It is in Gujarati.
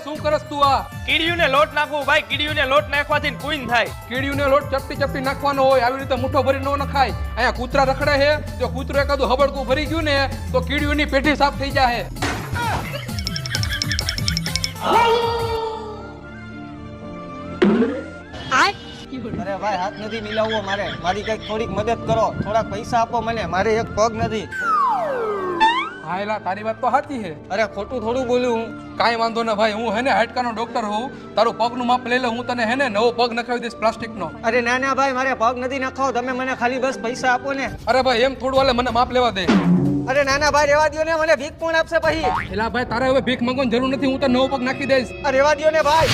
શું કરસ તું આ? કીડીયુંને લોટ નાખવું ભાઈ, કીડીયુંને લોટ નાખવાથી કુઈન થાય. કીડીયુંને લોટ ચપટી ચપટી નાખવાનો હોય, આવી રીતે મુઠ્ઠો ભરી ન નખાય. અહીંયા કૂતરા રખડે છે, જો કૂતરું એકાદું હબડકું ભરી ગયું ને તો કીડીયુંની પેઢી સાફ થઈ જાય. અરે ભાઈ હાથ નથી મિલાવવો મારે, મારી કઈક થોડીક મદદ કરો, થોડાક પૈસા આપો મને, મારે એક પગ નથી. હા એલા તારી વાત તો સાચી છે. અરે ખોટું થોડું બોલું હું. કાંઈ વાંધો ના ભાઈ, હું હેને હાડકાનો ડોક્ટર હોઉં, તારું પગનું માપ લઈ લે, હું તને હેને નવો પગ નખાવી દઈશ પ્લાસ્ટિકનો. અરે ના ના ભાઈ મારે પગ નથી નખાવો, તમે મને ખાલી બસ પૈસા આપો ને. અરે ભાઈ એમ થોડું હાલે, મને માપ લેવા દે. અરે ના ના ભાઈ રેવા દ્યો ને, મને ભીખ કોણ આપશે પછી? એલા ભાઈ તારે હવે ભીખ માંગવાની જરૂર નથી, હું તને નવો પગ નાખી દઈશ. અરે રેવા દ્યો ને ભાઈ.